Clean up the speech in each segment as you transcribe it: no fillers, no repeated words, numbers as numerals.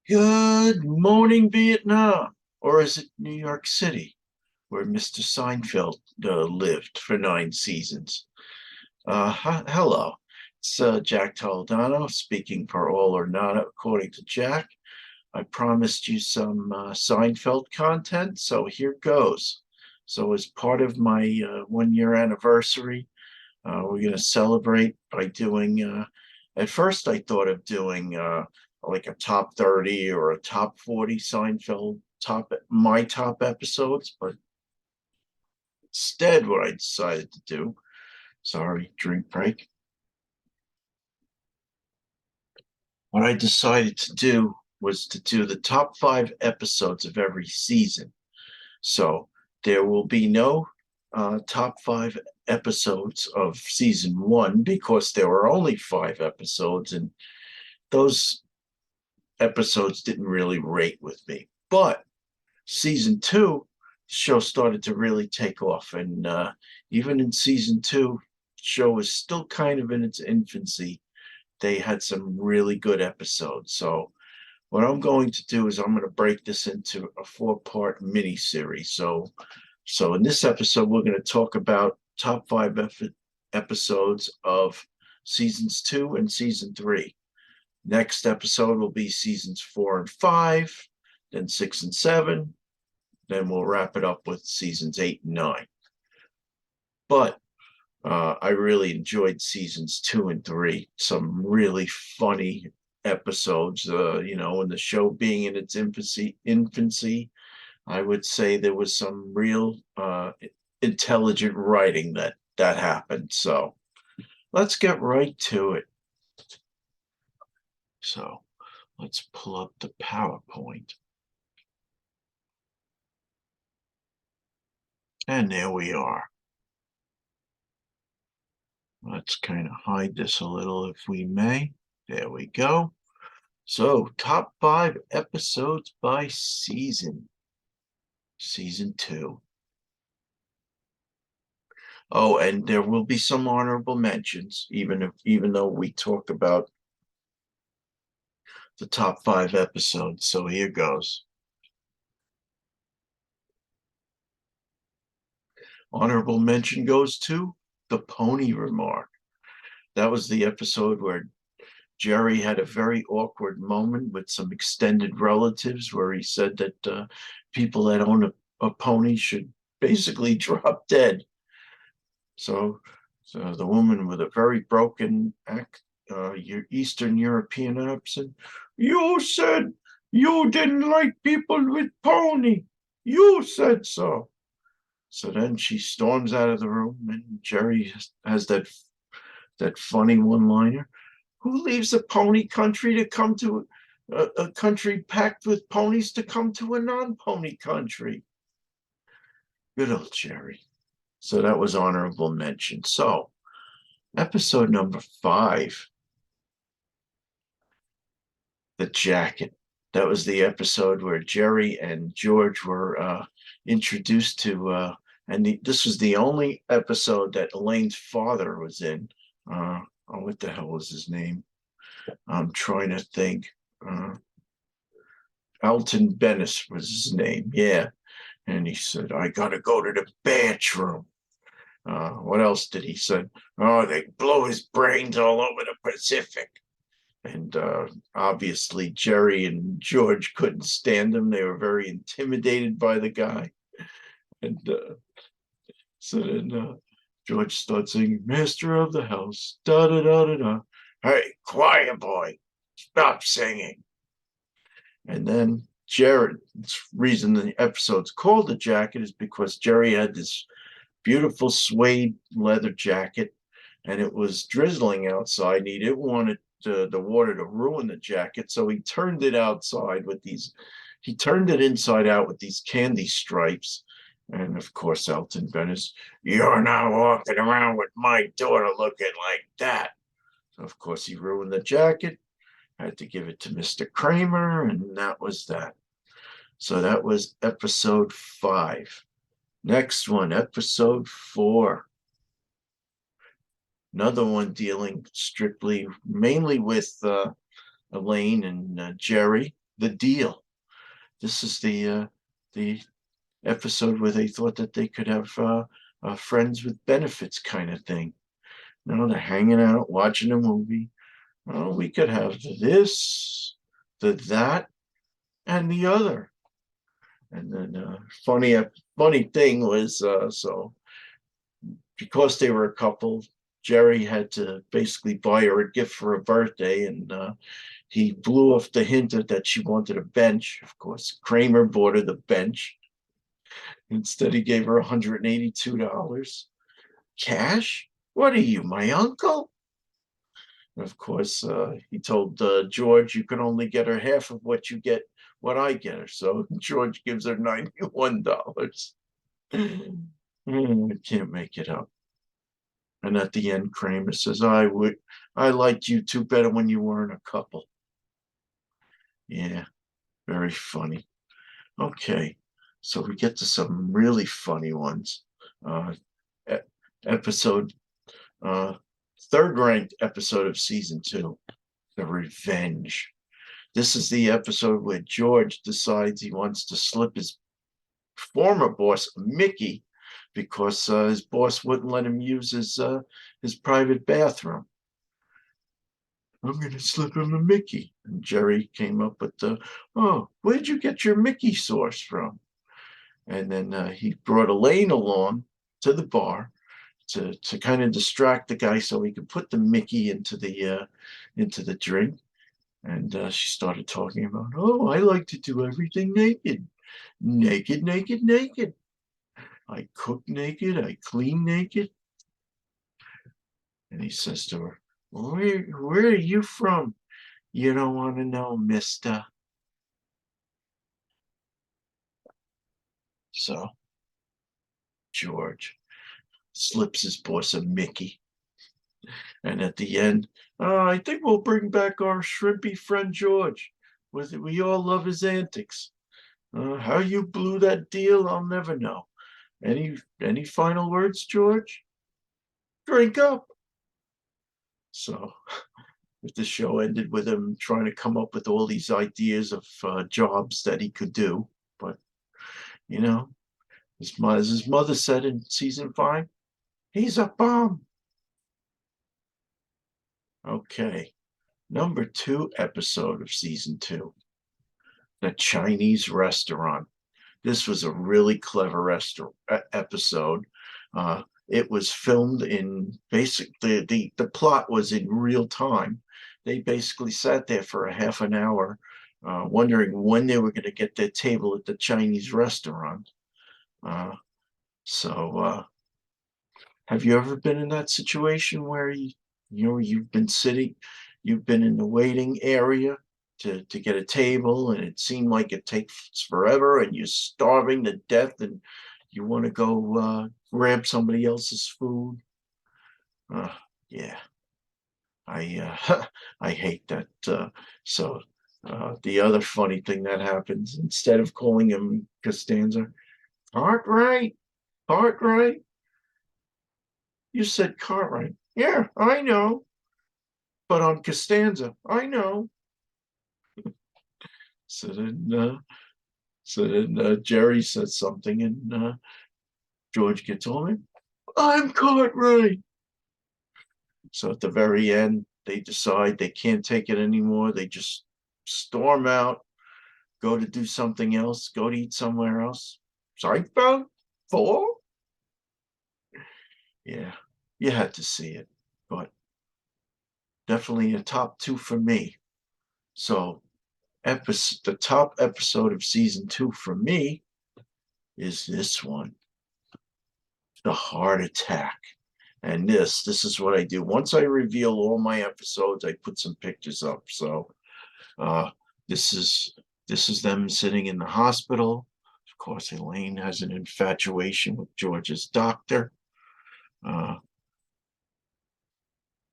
Good morning, Vietnam. Or is it New York City, where Mr. Seinfeld lived for 9 seasons? Hello. It's Jack Toledano speaking for all or none, according to Jack. I promised you some Seinfeld content, so here goes. So, as part of my 1 year anniversary, we're going to celebrate by doing, at first, I thought of doing like a top 30 or a top 40 Seinfeld my top episodes, but instead, what I decided to do, sorry, drink break. What I decided to do was to do the top 5 episodes of every season. So there will be no top 5 episodes of season 1 because there were only 5 episodes, and those episodes didn't really rate with me. But season 2, the show started to really take off, and even in season 2, the show is still kind of in its infancy. They had some really good episodes. So what I'm going to do is I'm going to break this into a 4-part mini series. So in this episode, we're going to talk about top 5 episodes of seasons 2 and season 3. Next episode will be seasons 4 and 5, then 6 and 7. Then we'll wrap it up with seasons 8 and 9. But I really enjoyed seasons 2 and 3. Some really funny episodes. And the show being in its infancy, I would say there was some real intelligent writing that happened. So let's get right to it. So let's pull up the PowerPoint. And there we are. Let's kind of hide this a little if we may. There we go. So, top 5 episodes by season. Season 2. Oh, and there will be some honorable mentions, even though we talk about the top 5 episodes. So here goes. Honorable mention goes to the pony remark. That was the episode where Jerry had a very awkward moment with some extended relatives where he said that people that own a pony should basically drop dead. So the woman with a very broken Eastern European accent, you said you didn't like people with pony. You said so. So then she storms out of the room, and Jerry has that funny one-liner. Who leaves a pony country to come to a country packed with ponies to come to a non-pony country? Good old Jerry. So that was honorable mention. So episode number 5, the jacket. That was the episode where Jerry and George were introduced to, and this was the only episode that Elaine's father was in. What the hell was his name? I'm trying to think. Alton Bennis was his name. Yeah. And he said, I got to go to the bathroom. What else did he say? Oh, they blow his brains all over the Pacific. And obviously, Jerry and George couldn't stand him. They were very intimidated by the guy. And so then George starts singing, Master of the House, da da da da da. Hey, quiet boy, stop singing. And then Jared, the reason the episode's called The Jacket is because Jerry had this beautiful suede leather jacket, and it was drizzling outside, and he didn't want the water to ruin the jacket, so he turned it inside out with these candy stripes. And of course, Elton Bennis, you're not walking around with my daughter looking like that. So of course, he ruined the jacket. Had to give it to Mr. Kramer, and that was that. So that was episode 5. Next one, episode 4. Another one dealing mainly with Elaine and Jerry. the deal. This is the episode where they thought that they could have friends with benefits kind of thing. They're hanging out, watching a movie. Oh, we could have this, the that, and the other. And then funny thing was so because they were a couple, Jerry had to basically buy her a gift for her birthday, and he blew off the hint that she wanted a bench. Of course, Kramer bought her the bench. Instead, he gave her $182 cash. What are you, my uncle? And of course, he told George, you can only get her half of what you get, what I get her. So George gives her $91. I can't make it up. And at the end, Kramer says, I liked you two better when you weren't a couple. Yeah, very funny. Okay, so we get to some really funny ones. Uh, episode, uh, third ranked episode of season 2, The Revenge. This is the episode where George decides he wants to slip his former boss, Mickey, because his boss wouldn't let him use his private bathroom. I'm going to slip him a Mickey. And Jerry came up with oh, where'd you get your Mickey sauce from? And then he brought Elaine along to the bar to kind of distract the guy so he could put the Mickey into the drink. And she started talking about, oh, I like to do everything naked. Naked, naked, naked. I cook naked. I clean naked. And he says to her, where are you from? You don't want to know, mister. So George slips his boss a Mickey. And at the end, I think we'll bring back our shrimpy friend George. We all love his antics. How you blew that deal, I'll never know. Any final words, George? Drink up. So the show ended with him trying to come up with all these ideas of jobs that he could do. But, you know, as his mother said in season 5, he's a bum. Okay. Number 2 episode of season 2, The Chinese Restaurant. This was a really clever episode. It was filmed in basically the plot was in real time. They basically sat there for a half an hour, wondering when they were going to get their table at the Chinese restaurant. So, have you ever been in that situation where you've been sitting, you've been in the waiting area to get a table, and it seemed like it takes forever, and you're starving to death, and you want to go grab somebody else's food? Yeah, I hate that. So the other funny thing that happens, instead of calling him Costanza, Cartwright, Cartwright, you said Cartwright. Yeah, I know, but I'm Costanza. I know. So then Jerry says something, and George gets on him. I'm Cartwright. So at the very end, they decide they can't take it anymore. They just storm out, go to do something else, go to eat somewhere else. Seinfeld 4? Yeah, you had to see it, but definitely a top 2 for me. So the top episode of season 2 for me is this one, The Heart Attack. And this is what I do. Once I reveal all my episodes, I put some pictures up. So uh, this is them sitting in the hospital. Of course, Elaine has an infatuation with George's doctor.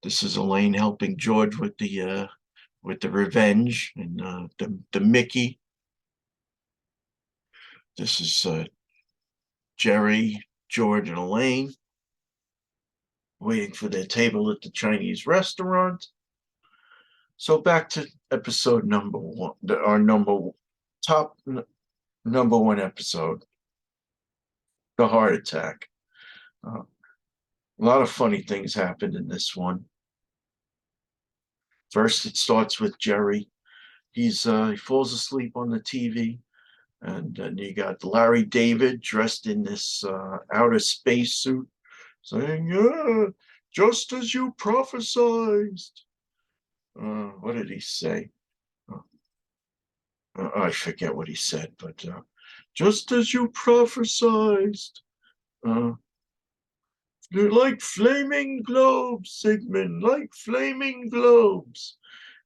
This is Elaine helping George with the revenge and the Mickey. This is Jerry, George, and Elaine waiting for their table at the Chinese restaurant. So back to episode number one, our top number one episode, the heart attack. A lot of funny things happened in this one. First, it starts with Jerry. He falls asleep on the TV, and then you got Larry David dressed in this outer space suit, saying, "Yeah, just as you prophesied." What did he say? Uh, I forget what he said, but just as you prophesied. Uh, like flaming globes, Sigmund, like flaming globes.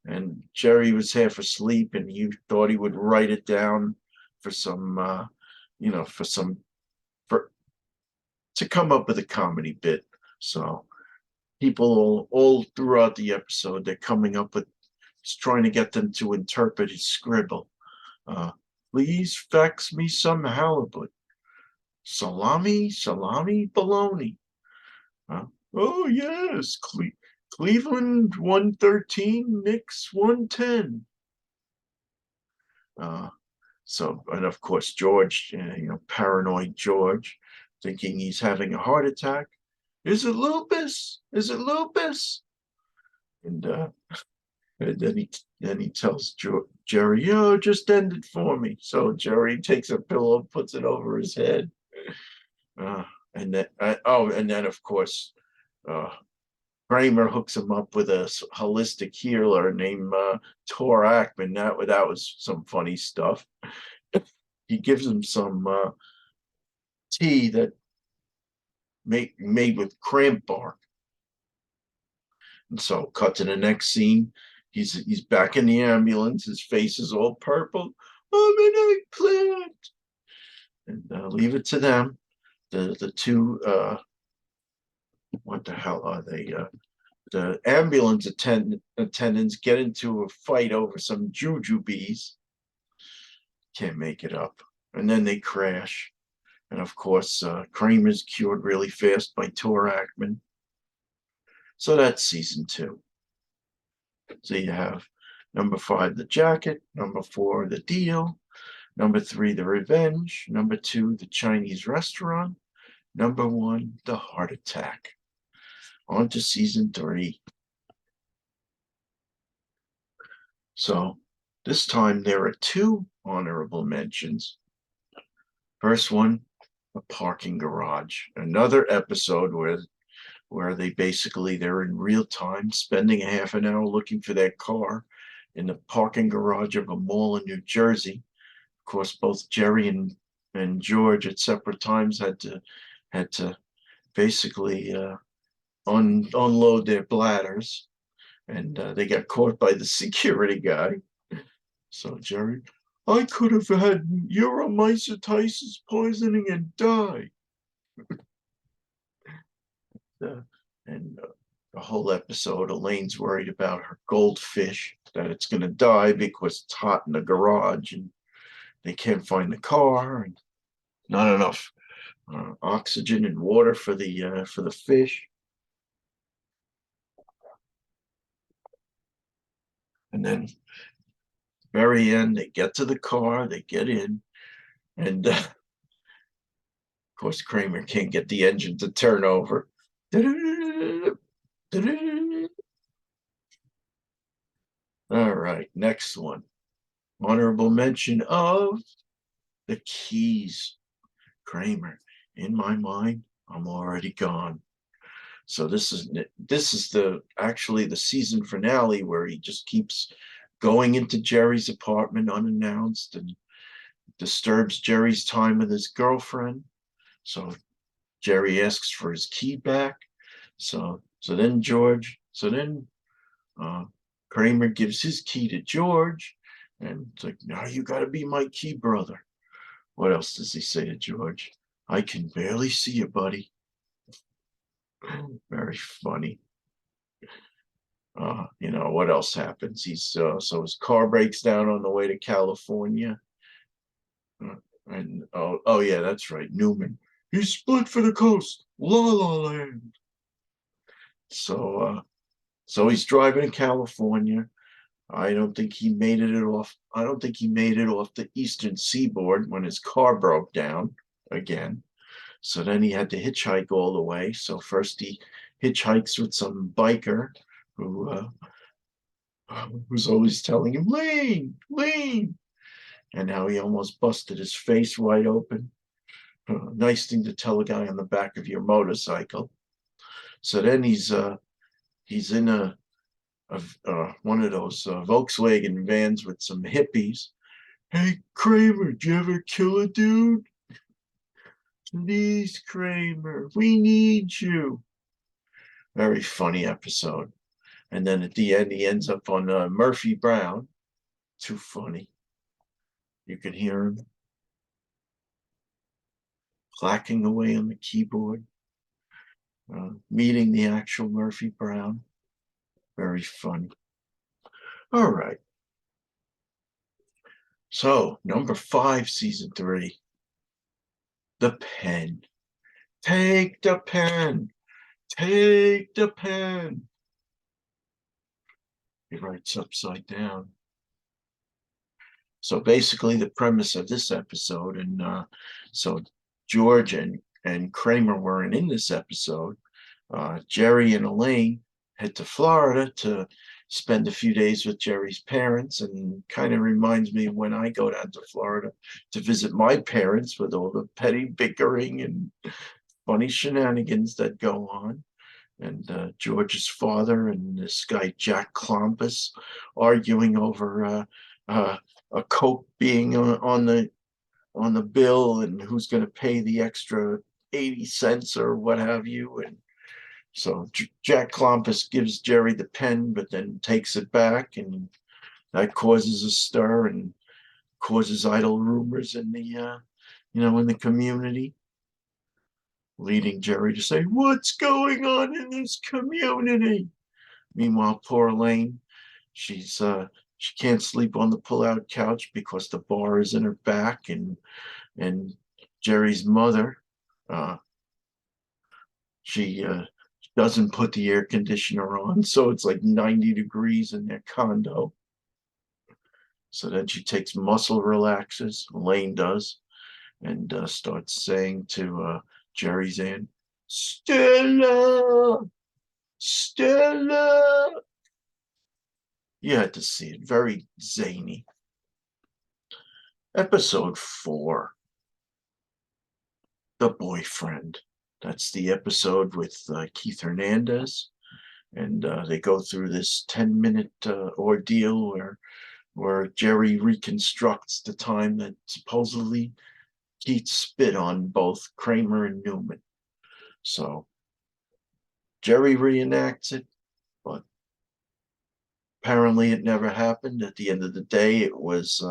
And Jerry was half asleep, and he thought he would write it down for some, for some, for to come up with a comedy bit. So people all throughout the episode, they're coming up with, trying to get them to interpret his scribble. Uh, Please fax me some halibut. Salami, bologna. Uh, oh yes, Cleveland 113, Knicks 110. Uh, and of course, George, paranoid George, thinking he's having a heart attack. Is it lupus? Is it lupus? And, and then he tells Jerry, "Oh, just end it for me." So Jerry takes a pillow, puts it over his head. Uh, and then of course, uh, Kramer hooks him up with a holistic healer named Tor Ackman. That was some funny stuff. He gives him some tea that made with cramp bark. And so, cut to the next scene. He's back in the ambulance. His face is all purple. I'm an eggplant. And leave it to them. The two what the hell are they? The ambulance attendants get into a fight over some jujubes. Can't make it up. And then they crash. And of course, Kramer's cured really fast by Tor Ackman. So that's season two. So you have number 5, the jacket. Number 4, the deal. Number 3, the revenge. Number 2, the Chinese restaurant. Number 1, the heart attack. On to season 3. So this time there are 2 honorable mentions. First one, a parking garage. Another episode where they're in real time spending a half an hour looking for their car in the parking garage of a mall in New Jersey. Of course, both Jerry and George at separate times had to basically unload their bladders, and they got caught by the security guy. So Jerry, I could have had uromycetitis poisoning and died. Uh, and the whole episode, Elaine's worried about her goldfish, that it's going to die because it's hot in the garage and they can't find the car, and not enough oxygen and water for the fish. And then very end, they get to the car, they get in, and of course Kramer can't get the engine to turn over. All right, next one. Honorable mention of the keys. Kramer, in my mind, I'm already gone. So this is the season finale where he just keeps going into Jerry's apartment unannounced and disturbs Jerry's time with his girlfriend. So Jerry asks for his key back. So then Kramer gives his key to George, and it's like, now you got to be my key brother. What else does he say to George? I can barely see you, buddy. Very funny. What else happens? So his car breaks down on the way to California. And oh yeah, that's right, Newman. He split for the coast, La La Land. So he's driving in California. I don't think he made it off. I don't think he made it off the eastern seaboard when his car broke down again. So then he had to hitchhike all the way. So first he hitchhikes with some biker who was always telling him, lean, lean. And how he almost busted his face wide open. Nice thing to tell a guy on the back of your motorcycle. So then he's in one of those Volkswagen vans with some hippies. Hey Kramer, did you ever kill a dude? Please, Kramer, we need you. Very funny episode. And then at the end, he ends up on Murphy Brown. Too funny. You can hear him clacking away on the keyboard, meeting the actual Murphy Brown. Very funny. All right. So, number 5, season 3, The Pen. Take the pen. Take the pen. He writes upside down. So basically, the premise of this episode, and so George and Kramer weren't in this episode. Jerry and Elaine head to Florida to spend a few days with Jerry's parents, and kind of reminds me of when I go down to Florida to visit my parents with all the petty bickering and funny shenanigans that go on. And George's father and this guy Jack Klompus arguing over a Coke being on the bill and who's going to pay the extra 80 cents or what have you. And so Jack Klompus gives Jerry the pen, but then takes it back, and that causes a stir and causes idle rumors in the community, leading Jerry to say, "What's going on in this community?" Meanwhile, poor Elaine, she can't sleep on the pull-out couch because the bar is in her back, and Jerry's mother, uh, she doesn't put the air conditioner on, so it's like 90 degrees in their condo. So then she takes muscle relaxers, Elaine does, and starts saying to Jerry's aunt, Stella, Stella. You had to see it. Very zany. Episode 4, The Boyfriend. That's the episode with Keith Hernandez. And they go through this 10-minute ordeal where Jerry reconstructs the time that supposedly Keith spit on both Kramer and Newman. So Jerry reenacts it, but apparently it never happened. At the end of the day, it was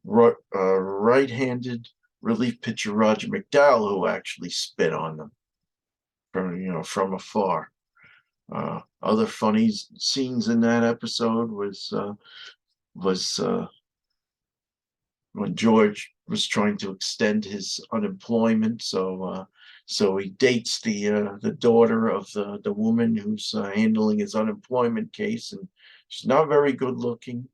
right-handed relief pitcher Roger McDowell who actually spit on them from afar. Other funny scenes in that episode was when George was trying to extend his unemployment, so he dates the daughter of the woman who's handling his unemployment case, and she's not very good looking,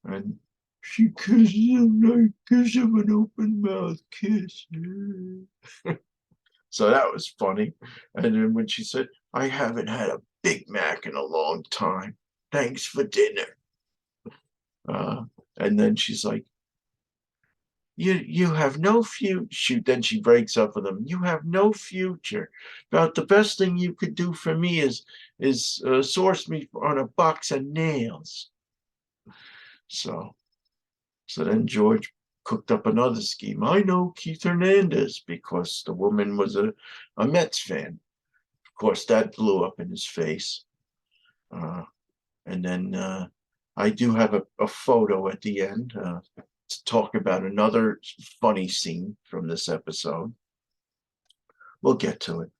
and she kisses him like kiss of an open mouth kiss. So that was funny. And then when she said, "I haven't had a Big Mac in a long time. Thanks for dinner." And then she's like, you have no future. Then she breaks up with him. You have no future. About the best thing you could do for me is source me on a box of nails. So then George cooked up another scheme. I know Keith Hernandez because the woman was a Mets fan. Of course, that blew up in his face. And then I do have a photo at the end to talk about another funny scene from this episode. We'll get to it.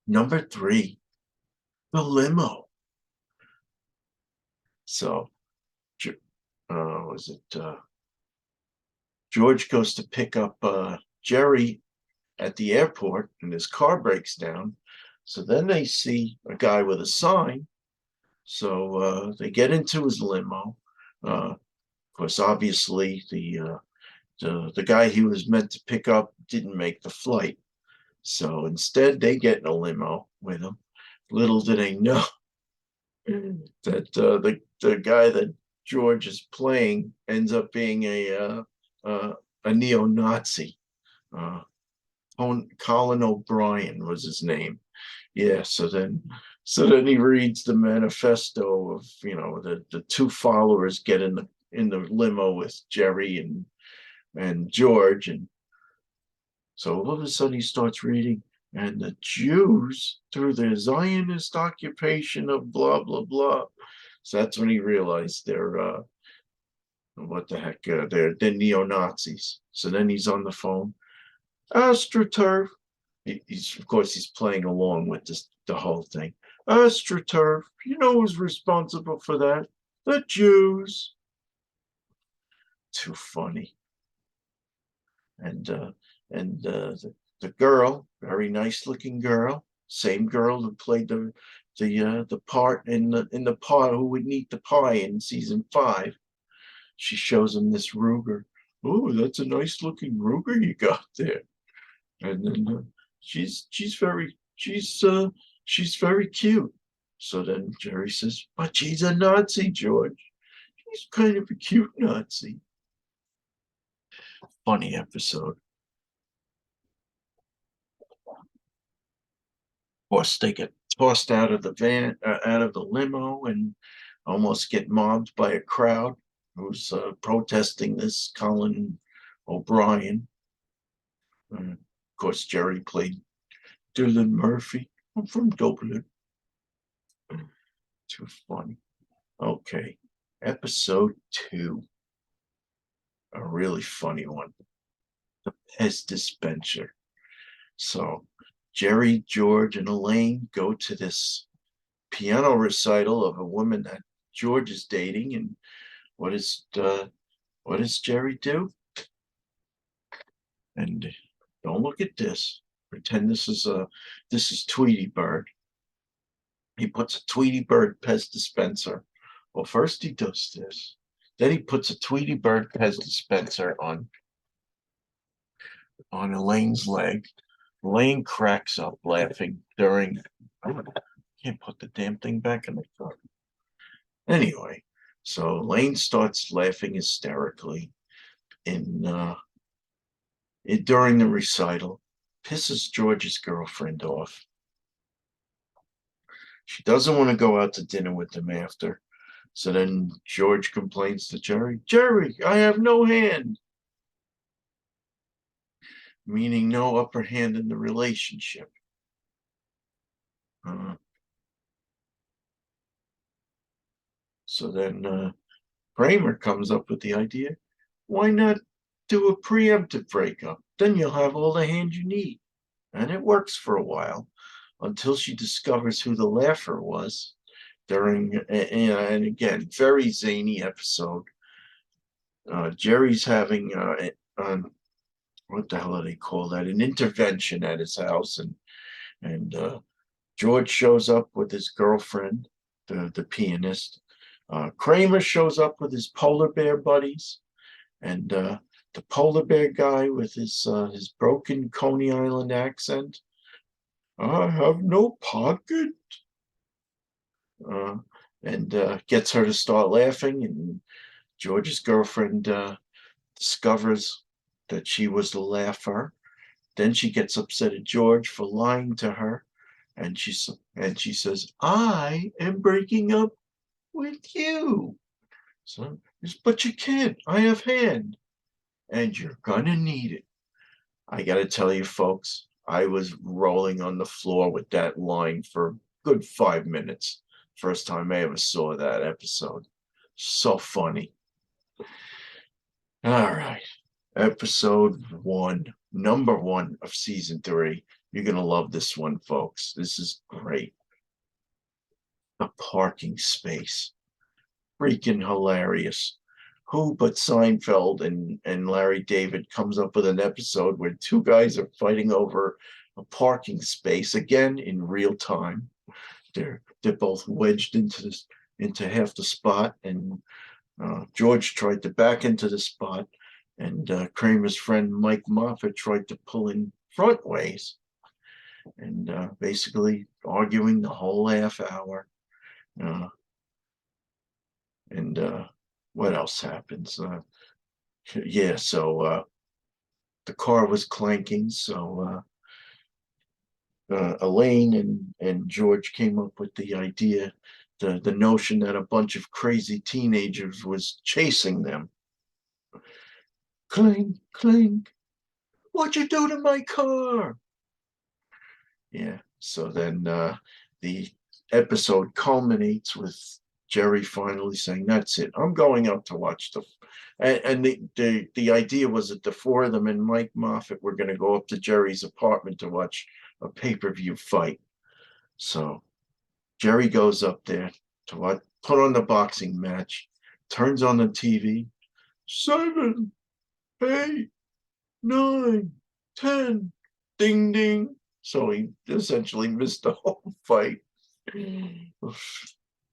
Number 3, the limo. So, George goes to pick up Jerry at the airport, and his car breaks down. So then they see a guy with a sign So they get into his limo. Of course, obviously the guy he was meant to pick up didn't make the flight. So instead, they get in a limo with him. Little do they know that the guy that George is playing ends up being a neo-Nazi. Uh, Colin O'Brien was his name. Yeah. So then he reads the manifesto of the two followers get in the limo with Jerry and George, and so all of a sudden he starts reading, and the Jews, through their Zionist occupation of blah, blah, blah. So that's when he realized what the heck, they're neo Nazis. So then he's on the phone, AstroTurf. Of course, he's playing along with the whole thing. AstroTurf, you know who's responsible for that? The Jews. Too funny. and uh, and the girl, very nice looking girl, same girl who played the part in the pie, who would eat the pie in season 5. She shows him this Ruger. Oh, that's a nice looking Ruger you got there. And then she's very cute. So then Jerry says, but she's a Nazi, George. She's kind of a cute Nazi. Funny episode. Course, they get tossed out of the van, out of the limo, and almost get mobbed by a crowd who's protesting this Colin O'Brien. Of course, Jerry played Dylan Murphy. I'm from Dublin. Too funny. Okay, episode 2, a really funny one. The Pez dispenser. So Jerry, George, and Elaine go to this piano recital of a woman that George is dating, and what is what does Jerry do? And don't look at this. Pretend this is Tweety Bird. He puts a Tweety Bird Pez dispenser. Well, first he does this. Then he puts a Tweety Bird Pez dispenser on Elaine's leg. Elaine cracks up laughing during. I can't put the damn thing back in the car. Anyway, so Elaine starts laughing hysterically in during the recital, pisses George's girlfriend off. She doesn't want to go out to dinner with them after. So then George complains to Jerry, Jerry, I have no hand, meaning no upper hand in the relationship. Uh, so then Kramer comes up with the idea, why not do a preemptive breakup? Then you'll have all the hand you need. And it works for a while until she discovers who the laugher was during, and again, very zany episode. Jerry's having what the hell do they call that? An intervention at his house, and George shows up with his girlfriend, the pianist. Kramer shows up with his polar bear buddies, and the polar bear guy with his broken Coney Island accent. I have no pocket. Uh, and gets her to start laughing, and George's girlfriend discovers that she was the laugher. Then she gets upset at George for lying to her, and she says, "I am breaking up with you." So, but you can't. I have hand, and you're gonna need it. I gotta tell you, folks, I was rolling on the floor with that line for a good 5 minutes. First time I ever saw that episode. So funny. All right. Episode 1, number 1 of season 3. You're going to love this one, folks. This is great. A parking space. Freaking hilarious. Who but Seinfeld and Larry David comes up with an episode where two guys are fighting over a parking space, again in real time. they're both wedged into half the spot, and George tried to back into the spot, and Kramer's friend Mike Moffat tried to pull in front ways, and basically arguing the whole half hour. Uh, and what else happens? Yeah, so the car was clanking, so Elaine and George came up with the idea, the notion that a bunch of crazy teenagers was chasing them. Clink, clink. What'd you do to my car? Yeah. So then the episode culminates with Jerry finally saying, "That's it. I'm going out to watch the." And the idea was that the four of them and Mike Moffat were going to go up to Jerry's apartment to watch a pay-per-view fight. So Jerry goes up there to put on the boxing match, turns on the TV. 7, 8, 9, 10, ding ding. So he essentially missed the whole fight.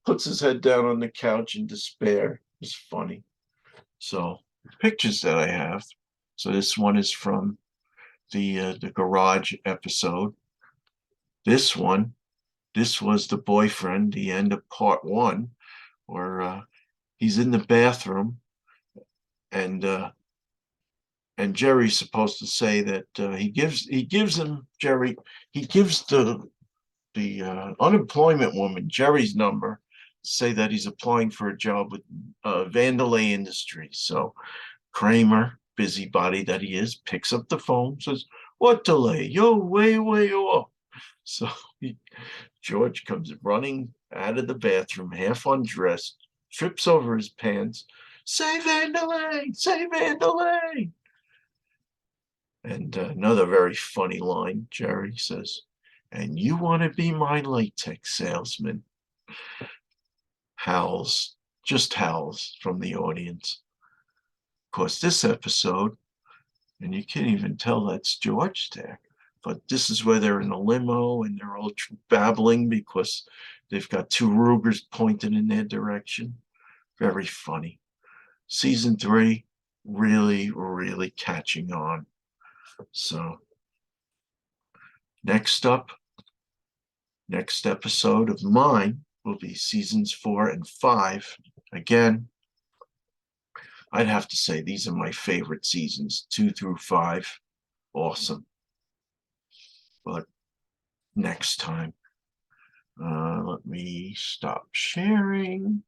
Puts his head down on the couch in despair. It's funny. So pictures that I have. So this one is from the garage episode. This was the boyfriend, the end of part 1, where he's in the bathroom, and Jerry's supposed to say that he gives the unemployment woman Jerry's number, say that he's applying for a job with Vandelay Industries. So Kramer, busybody that he is, picks up the phone, says, "What delay? Yo, way off." So George comes running out of the bathroom, half undressed, trips over his pants. "Say Vandelay! Say Vandelay!" And another very funny line, Jerry says, "And you want to be my latex salesman?" Howls, just howls from the audience. Of course, this episode, and you can't even tell that's George there, but this is where they're in a limo and they're all babbling because they've got 2 Rugers pointed in their direction. Very funny. Season 3, really catching on. So next episode of mine will be seasons 4 and 5. Again, I'd have to say these are my favorite seasons, 2 through 5. Awesome. But next time, let me stop sharing.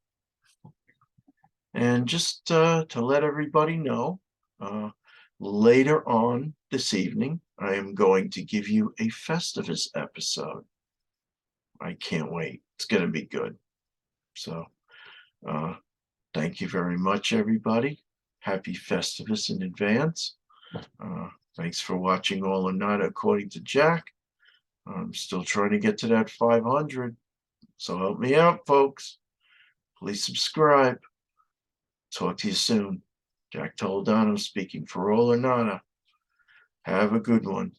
And just to let everybody know, later on this evening, I am going to give you a Festivus episode. I can't wait. It's going to be good. So thank you very much, everybody. Happy Festivus in advance. Thanks for watching All or Not According to Jack. I'm still trying to get to that 500. So help me out, folks. Please subscribe. Talk to you soon. Jack Toledano speaking for All or Nada. Have a good one.